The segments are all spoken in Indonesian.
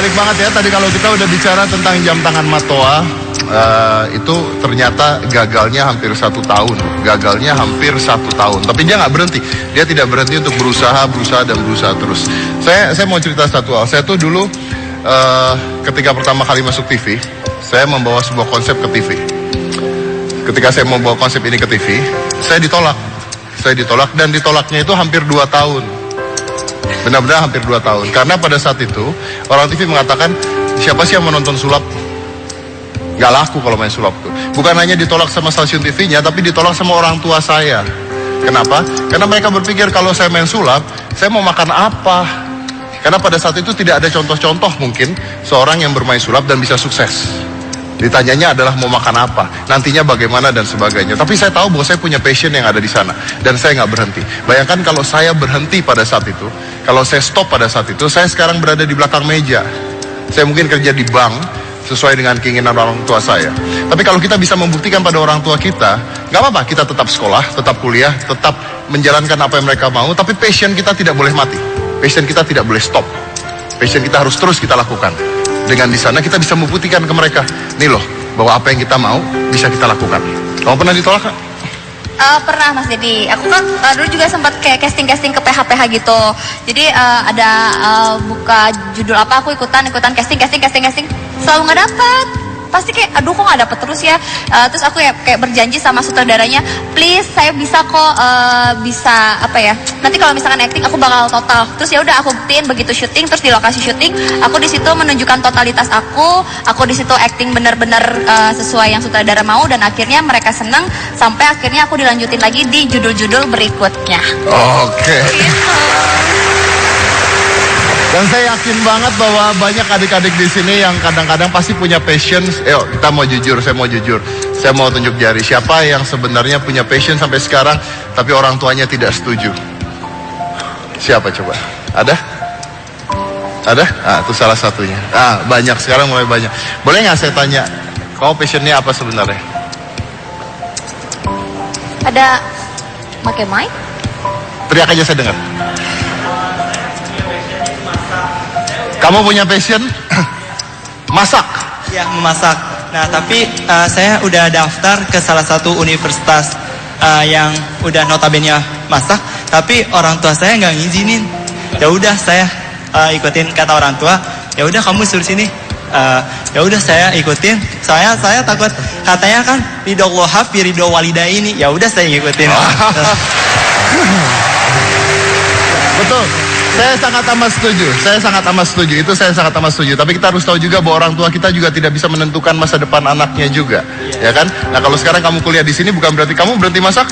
menarik banget ya. Tadi kalau kita udah bicara tentang jam tangan Matoa, itu ternyata gagalnya hampir 1 tahun. Gagalnya hampir 1 tahun. Tapi dia nggak berhenti. Dia tidak berhenti untuk berusaha terus. Saya mau cerita satu hal. Saya tuh dulu ketika pertama kali masuk TV, saya membawa sebuah konsep ke TV. Ketika saya membawa konsep ini ke TV, saya ditolak. Dan ditolaknya itu hampir 2 tahun. Benar-benar hampir 2 tahun. Karena pada saat itu, orang TV mengatakan, siapa sih yang menonton sulap? Gak laku kalau main sulap tuh. Bukan hanya ditolak sama stasiun TV-nya, tapi ditolak sama orang tua saya. Kenapa? Karena mereka berpikir kalau saya main sulap, saya mau makan apa? Karena pada saat itu tidak ada contoh-contoh mungkin seorang yang bermain sulap dan bisa sukses. Ditanyanya adalah mau makan apa, nantinya bagaimana dan sebagainya. Tapi saya tahu bahwa saya punya passion yang ada di sana dan saya nggak berhenti. Bayangkan kalau saya berhenti pada saat itu, kalau saya stop pada saat itu, saya sekarang berada di belakang meja. Saya mungkin kerja di bank sesuai dengan keinginan orang tua saya. Tapi kalau kita bisa membuktikan pada orang tua kita, nggak apa-apa, kita tetap sekolah, tetap kuliah, tetap menjalankan apa yang mereka mau. Tapi passion kita tidak boleh mati, passion kita tidak boleh stop. Passion kita harus terus kita lakukan. Dengan di sana kita bisa membuktikan ke mereka, nih loh, bahwa apa yang kita mau bisa kita lakukan. Kamu pernah ditolak gak? Pernah Mas Dedi. Aku kan dulu juga sempat kayak casting ke PH gitu. Jadi ada buka judul apa, aku ikutan casting. Selalu nggak dapet. Pasti kayak, aduh kok nggak dapet terus ya. Terus aku kayak berjanji sama sutradaranya, please saya bisa kok, bisa apa ya. Nanti kalau misalkan acting aku bakal total. Terus ya udah aku buktiin begitu syuting, terus di lokasi syuting aku di situ menunjukkan totalitas aku di situ acting benar-benar sesuai yang sutradara mau, dan akhirnya mereka senang sampai akhirnya aku dilanjutin lagi di judul-judul berikutnya. Oke. Dan saya yakin banget bahwa banyak adik-adik di sini yang kadang-kadang pasti punya passion. Kita mau jujur, saya mau jujur. Saya mau tunjuk jari siapa yang sebenarnya punya passion sampai sekarang, tapi orang tuanya tidak setuju. Siapa coba? Ada? Itu salah satunya. Banyak, sekarang mulai banyak. Boleh nggak saya tanya, kau passionnya apa sebenarnya? Ada pakai mic? Teriak aja saya dengar. Kamu punya passion? Masak? Ya, memasak. Nah, tapi saya udah daftar ke salah satu universitas yang udah notabene masak, tapi orang tua saya nggak ngizinin. Ya udah saya ikutin kata orang tua. Ya udah kamu suruh sini. Ya udah saya ikutin. Saya takut, katanya kan ridho Allah fi ridho walidaini. Ya udah saya ngikutin. Betul. Saya sangat amat setuju. Itu saya sangat amat setuju. Tapi kita harus tahu juga bahwa orang tua kita juga tidak bisa menentukan masa depan anaknya juga, ya kan? Nah, kalau sekarang kamu kuliah di sini bukan berarti kamu berhenti masak?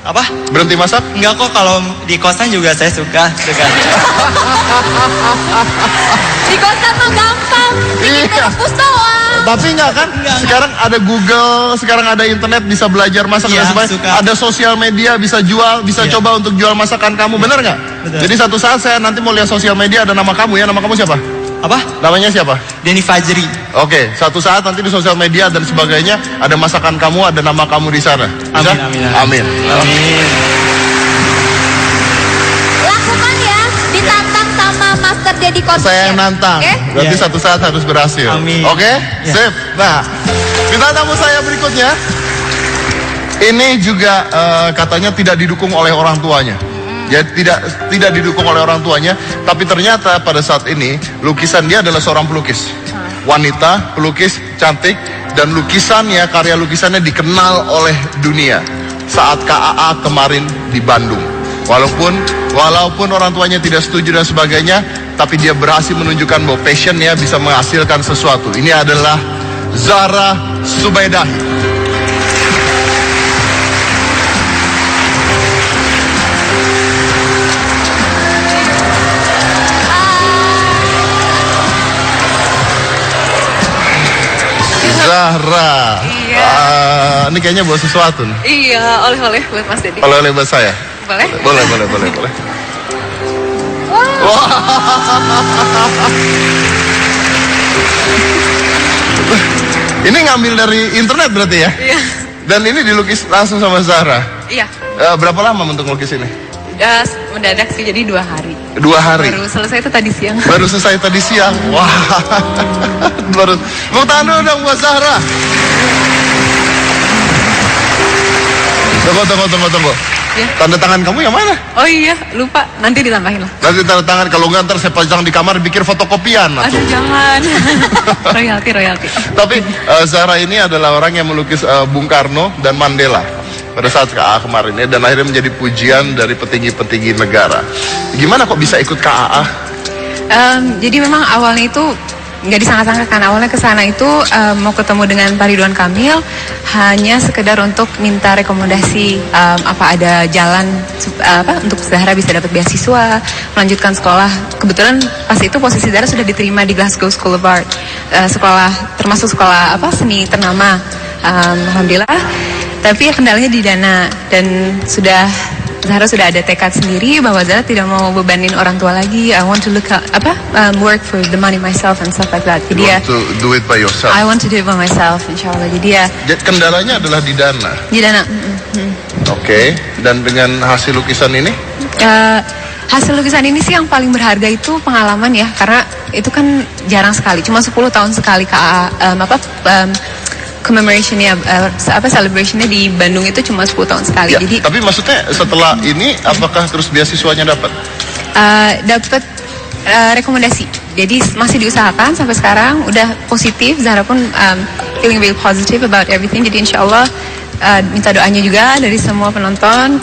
Apa? Berhenti masak? Enggak kok, kalau di kosan juga saya suka. Di kosan mah gampang, bikin rebus doang. Tapi enggak kan? Sekarang ada Google, sekarang ada internet, bisa belajar masak dan sebagainya. Ada sosial media, bisa jual, bisa coba untuk jual masakan kamu, bener nggak? Jadi satu saat saya nanti mau lihat sosial media, ada nama kamu ya. Nama kamu siapa? Apa? Namanya siapa? Denny Fajri. Oke, satu saat nanti di sosial media dan sebagainya ada masakan kamu, ada nama kamu di sana. Bisa? Amin. Lakukan ya, ditantang sama Master Dedi Corbuzier. Saya yang nantang, berarti satu saat harus berhasil. Amin. Oke? Sip. Nah, bintang tamu saya berikutnya, ini juga katanya tidak didukung oleh orang tuanya. Ya, tidak didukung oleh orang tuanya, tapi ternyata pada saat ini lukisan dia adalah seorang pelukis. Wanita, pelukis, cantik, dan lukisannya, karya lukisannya dikenal oleh dunia saat KAA kemarin di Bandung. Walaupun orang tuanya tidak setuju dan sebagainya, tapi dia berhasil menunjukkan bahwa passionnya bisa menghasilkan sesuatu. Ini adalah Zahra Subaidahi. Zahra. Iya. Ini kayaknya bawa sesuatu nih. Iya, oleh-oleh buat Mas Dedi. Oleh-oleh buat saya. Boleh? Boleh. Wah. Ini ngambil dari internet berarti ya? Iya. Dan ini dilukis langsung sama Zahra. Iya. Berapa lama untuk melukis ini? mendadak sih, jadi 2 hari. 2 hari. Baru selesai itu tadi siang. Baru selesai tadi siang. Wah. Baru. Tepuk tangan dulu dong buat Zahra. Tunggu. Ya. Tanda tangan kamu yang mana? Oh iya, lupa. Nanti ditambahin lah. Nanti tanda tangan, kalau nggak ntar saya pasang di kamar pikir fotokopian. Aduh, jangan. royalti. Tapi Zahra ini adalah orang yang melukis Bung Karno dan Mandela pada saat KAA kemarin ya, dan akhirnya menjadi pujian dari petinggi-petinggi negara. Gimana kok bisa ikut KAA? Jadi memang awalnya itu nggak disangka-sangka kan, awalnya ke sana itu mau ketemu dengan Pak Ridwan Kamil hanya sekedar untuk minta rekomendasi apa ada jalan untuk Zahra bisa dapat beasiswa melanjutkan sekolah. Kebetulan pas itu posisi Zahra sudah diterima di Glasgow School of Art, termasuk sekolah seni ternama, alhamdulillah. Tapi ya kendalanya di dana, dan Zahra sudah ada tekad sendiri bahwa Zahra tidak mau bebanin orang tua lagi. I want to work for the money myself and stuff like that. Jadi You want to do it by yourself? I want to do it by myself, insyaallah. Jadi ya Kendalanya adalah di dana. di dana. Oke. Dan dengan hasil lukisan ini? Hasil lukisan ini sih yang paling berharga itu pengalaman ya, karena itu kan jarang sekali, cuma 10 tahun sekali KAA commemorationnya celebrationnya di Bandung itu cuma 10 tahun sekali. Ya, Jadi tapi maksudnya setelah ini apakah terus beasiswanya dapat? dapat rekomendasi. Jadi masih diusahakan sampai sekarang, udah positif. Zahra pun feeling really positive about everything. Jadi insyaallah minta doanya juga dari semua penonton.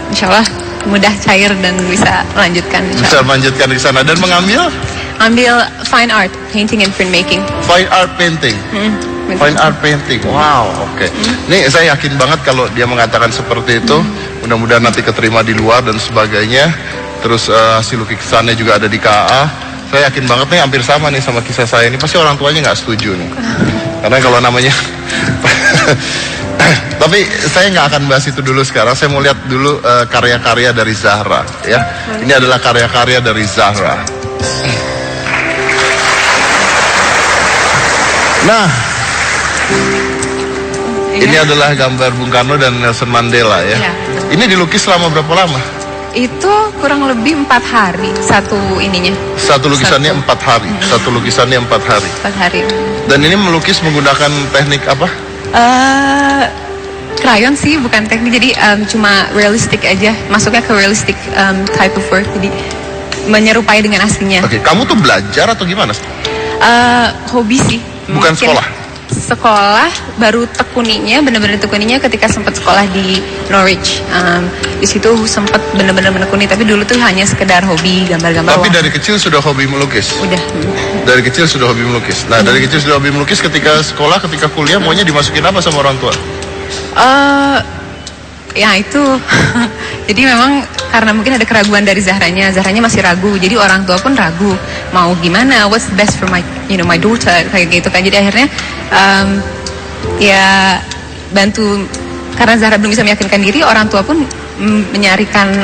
Insyaallah mudah cair dan bisa melanjutkan. Bisa melanjutkan di sana dan Ambil fine art, painting and printmaking. fine art painting. Fine art painting, wow, oke. Nih saya yakin banget kalau dia mengatakan seperti itu, mudah-mudahan nanti keterima di luar dan sebagainya. Terus hasil lukisannya juga ada di KAA. Saya yakin banget nih hampir sama nih sama kisah saya ini. Pasti orang tuanya nggak setuju nih, karena kalau namanya. Tapi saya nggak akan bahas itu dulu sekarang. Saya mau lihat dulu karya-karya dari Zahra, ya. Ini adalah karya-karya dari Zahra. Nah. Ini adalah gambar Bung Karno dan Nelson Mandela ya. Iya. Ini dilukis selama berapa lama? Itu kurang lebih 4 hari satu ininya. Satu lukisannya 4 hari. Satu lukisannya 4 hari. 4 hari. Dan ini melukis menggunakan teknik apa? Krayon sih, bukan teknik. Jadi cuma realistik aja. Masuknya ke realistic type of work. Jadi menyerupai dengan aslinya. Oke, kamu tuh belajar atau gimana? Hobi sih. Bukan sekolah? Sekolah baru tekuninya, benar-benar tekuninya ketika sempat sekolah di Norwich. Di situ sempat benar-benar menekuni, tapi dulu tuh hanya sekedar hobi gambar-gambar. Tapi dari kecil sudah hobi melukis? Udah. Dari kecil sudah hobi melukis. Nah, dari kecil sudah hobi melukis, ketika sekolah, ketika kuliah, maunya dimasukin apa sama orang tua? Ya itu. Jadi memang karena mungkin ada keraguan dari Zahranya masih ragu. Jadi orang tua pun ragu mau gimana, what's the best for my daughter, kayak gitu kan. Jadi akhirnya ya bantu, karena Zahra belum bisa meyakinkan diri, orang tua pun menyarikan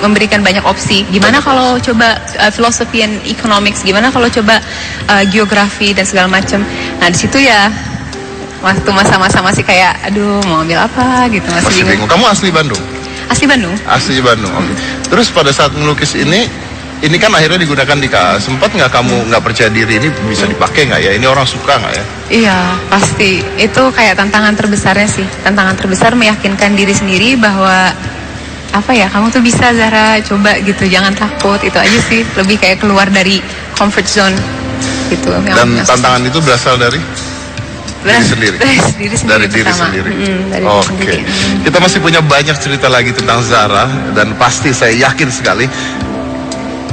memberikan banyak opsi. Gimana kalau coba philosophy and economics, gimana kalau coba geografi dan segala macam. Nah di situ ya waktu masa-masa masih kayak aduh mau ambil apa gitu, masih bingung. Kamu asli Bandung? Asli Bandung. Asli Bandung. Oke. Terus pada saat melukis ini kan akhirnya digunakan di KAA. Sempat nggak kamu nggak percaya diri, ini bisa dipakai nggak ya? Ini orang suka nggak ya? Iya pasti. Itu kayak tantangan terbesarnya sih. Tantangan terbesar meyakinkan diri sendiri bahwa kamu tuh bisa, Zahra, coba gitu, jangan takut. Itu aja sih. Lebih kayak keluar dari comfort zone gitu. Dan tantangan itu berasal dari? Diri sendiri. Dari diri sendiri. Oke. Kita masih punya banyak cerita lagi tentang Zahra, dan pasti saya yakin sekali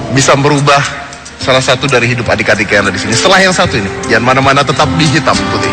bisa merubah salah satu dari hidup adik-adik yang ada di sini. Setelah yang satu ini, jangan mana-mana, tetap di Hitam Putih.